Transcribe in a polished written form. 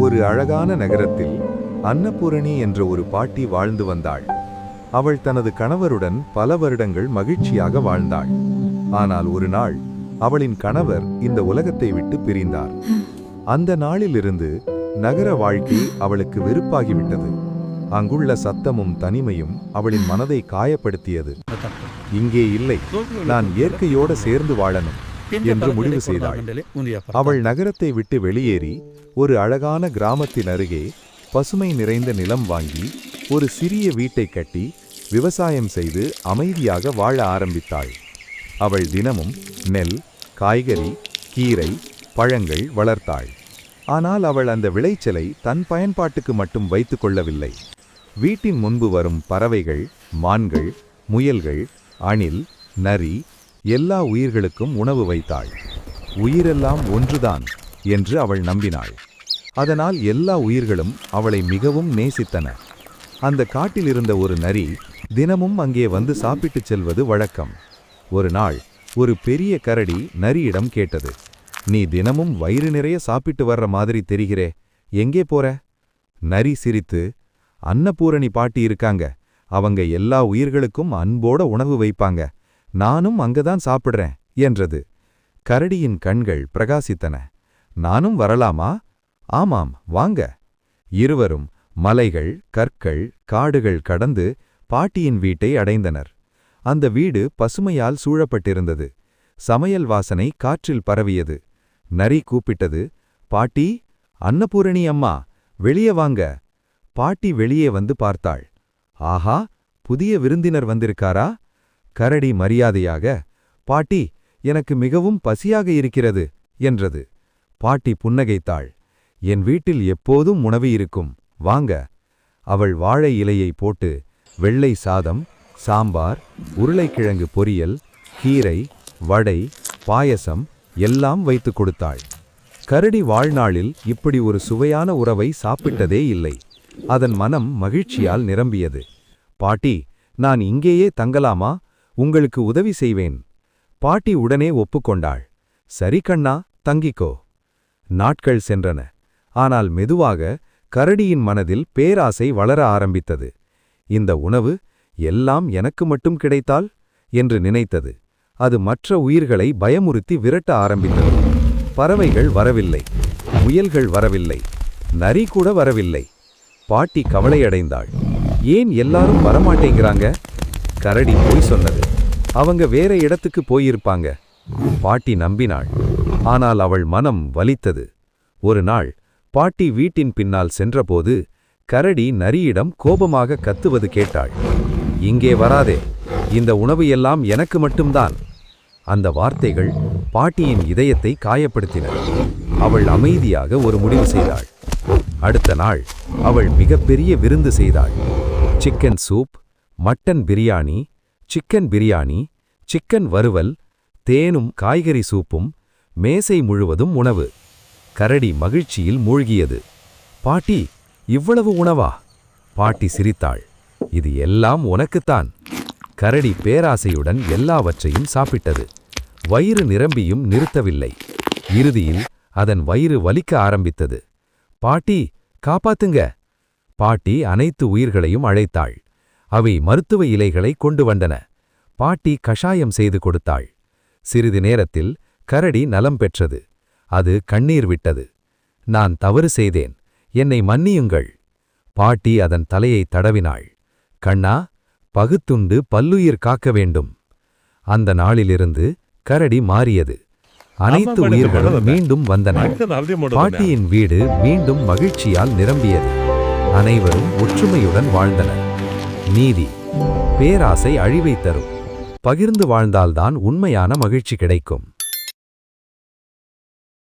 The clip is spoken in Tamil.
ஒரு அழகான நகரத்தில் அன்னபூரணி என்ற ஒரு பாட்டி வாழ்ந்து வந்தாள். அவள் தனது கணவருடன் பல வருடங்கள் மகிழ்ச்சியாக வாழ்ந்தாள். ஆனால் ஒரு நாள் அவளின் கணவர் இந்த உலகத்தை விட்டு பிரிந்தார். அந்த நாளிலிருந்து நகர வாழ்க்கை அவளுக்கு வெறுப்பாகிவிட்டது. அங்குள்ள சத்தமும் தனிமையும் அவளின் மனதை காயப்படுத்தியது. இங்கே இல்லை, நான் இயற்கையோடு சேர்ந்து வாழணும் என்று முடிவு செய்தாள். அவள் நகரத்தை விட்டு வெளியேறி ஒரு அழகான கிராமத்தின் அருகே பசுமை நிறைந்த நிலம் வாங்கி ஒரு சிறிய வீட்டை கட்டி விவசாயம் செய்து அமைதியாக வாழ ஆரம்பித்தாள். அவள் தினமும் நெல், காய்கறி, கீரை, பழங்கள் வளர்த்தாள். ஆனால் அவள் அந்த விளைச்சலை தன் பயன்பாட்டுக்கு மட்டும் வைத்து கொள்ளவில்லை. வீட்டின் முன்பு வரும் பறவைகள், மான்கள், முயல்கள், அணில், நரி, எல்லா உயிர்களுக்கும் உணவு வைத்தாள். உயிரெல்லாம் ஒன்றுதான் என்று அவள் நம்பினாள். அதனால் எல்லா உயிர்களும் அவளை மிகவும் நேசித்தன. அந்த காட்டில் இருந்த ஒரு நரி தினமும் அங்கே வந்து சாப்பிட்டுச் செல்வது வழக்கம். ஒரு நாள் ஒரு பெரிய கரடி நரியிடம் கேட்டது, நீ தினமும் வயிறு நிறைய சாப்பிட்டு வர்ற மாதிரி தெரிகிறே, எங்கே போற? நரி சிரித்து, அன்னபூரணி பாட்டி இருக்காங்க, அவங்க எல்லா உயிர்களுக்கும் அன்போட உணவு வைப்பாங்க, நானும் அங்கதான் சாப்பிடுறேன் என்றது. கரடியின் கண்கள் பிரகாசித்தன. நானும் வரலாமா? ஆமாம், வாங்க. இருவரும் மலைகள், கற்கள், காடுகள் கடந்து பாட்டியின் வீட்டை அடைந்தனர். அந்த வீடு பசுமையால் சூழப்பட்டிருந்தது. சமையல் வாசனை காற்றில் பரவியது. நரி கூப்பிட்டது, பாட்டி, அன்னபூரணி அம்மா, வெளியே வாங்க. பாட்டி வெளியே வந்து பார்த்தாள். ஆஹா, புதிய விருந்தினர் வந்திருக்காரா? கரடி மரியாதையாக, பாட்டி, எனக்கு மிகவும் பசியாக இருக்கிறது என்றது. பாட்டி புன்னகைத்தாள். என் வீட்டில் எப்போதும் உணவு இருக்கும், வாங்க. அவள் வாழை இலையை போட்டு வெள்ளை சாதம், சாம்பார், உருளைக்கிழங்கு பொரியல், கீரை, வடை, பாயசம் எல்லாம் வைத்து கொடுத்தாள். கரடி வாழ்நாளில் இப்படி ஒரு சுவையான உணவை சாப்பிட்டதே இல்லை. அதன் மனம் மகிழ்ச்சியால் நிரம்பியது. பாட்டி, நான் இங்கேயே தங்கலாமா? உங்களுக்கு உதவி செய்வேன். பாட்டி உடனே ஒப்புக்கொண்டாள். சரி கண்ணா, தங்கிக்கோ. நாட்கள் சென்றன. ஆனால் மெதுவாக கரடியின் மனதில் பேராசை வளர ஆரம்பித்தது. இந்த உணவு எல்லாம் எனக்கு மட்டும் கிடைத்தால் என்று நினைத்தது. அது மற்ற உயிர்களை பயமுறுத்தி விரட்ட ஆரம்பித்தது. பறவைகள் வரவில்லை, முயல்கள் வரவில்லை, நரி கூட வரவில்லை. பாட்டி கவலையடைந்தாள். ஏன் எல்லாரும் வரமாட்டேங்கிறாங்க? கரடி போய் சொன்னது. அவங்க வேற இடத்துக்கு போயிருப்பாங்க. பாட்டி நம்பினாள். ஆனால் அவள் மனம் வலித்தது. ஒரு நாள் பாட்டி வீட்டின் பின்னால் சென்றபோது கரடி நரியிடம் கோபமாக கத்துவது கேட்டாள். இங்கே வராதே, இந்த உணவு எல்லாம் எனக்கு மட்டும்தான். அந்த வார்த்தைகள் பாட்டியின் இதயத்தை காயப்படுத்தின. அவள் அமைதியாக ஒரு முடிவு செய்தாள். அடுத்த நாள் அவள் மிகப்பெரிய விருந்து செய்தாள். Chicken soup, mutton biryani, chicken biryani, chicken வறுவல், தேனும் காய்கறி சூப்பும், மேசை முழுவதும் உணவு. கரடி மகிழ்ச்சியில் மூழ்கியது. பாட்டி, இவ்வளவு உணவா? பாட்டி சிரித்தாள். இது எல்லாம் உனக்குத்தான். கரடி பேராசையுடன் எல்லாவற்றையும் சாப்பிட்டது. வயிறு நிரம்பியும் நிறுத்தவில்லை. இறுதியில் அதன் வயிறு வலிக்க ஆரம்பித்தது. பாட்டி, காப்பாத்துங்க. பாட்டி அனைத்து உயிர்களையும் அழைத்தாள். அவை மருத்துவ இலைகளை கொண்டு வந்தன. பாட்டி கஷாயம் செய்து கொடுத்தாள். சிறிது நேரத்தில் கரடி நலம் பெற்றது. அது கண்ணீர் விட்டது. நான் தவறு செய்தேன், என்னை மன்னியுங்கள். பாட்டி அதன் தலையை தடவினாள். கண்ணா, பகுத்துண்டு பல்லுயிர் காக்க வேண்டும். அந்த நாளிலிருந்து கரடி மாறியது. அனைத்து உயிர்களும் மீண்டும் வந்தன. பாட்டியின் வீடு மீண்டும் மகிழ்ச்சியால் நிரம்பியது. அனைவரும் ஒற்றுமையுடன் வாழ்ந்தனர். நீதி, பேராசை அழிவை தரும். பகிர்ந்து வாழ்ந்தால்தான் உண்மையான மகிழ்ச்சி கிடைக்கும்.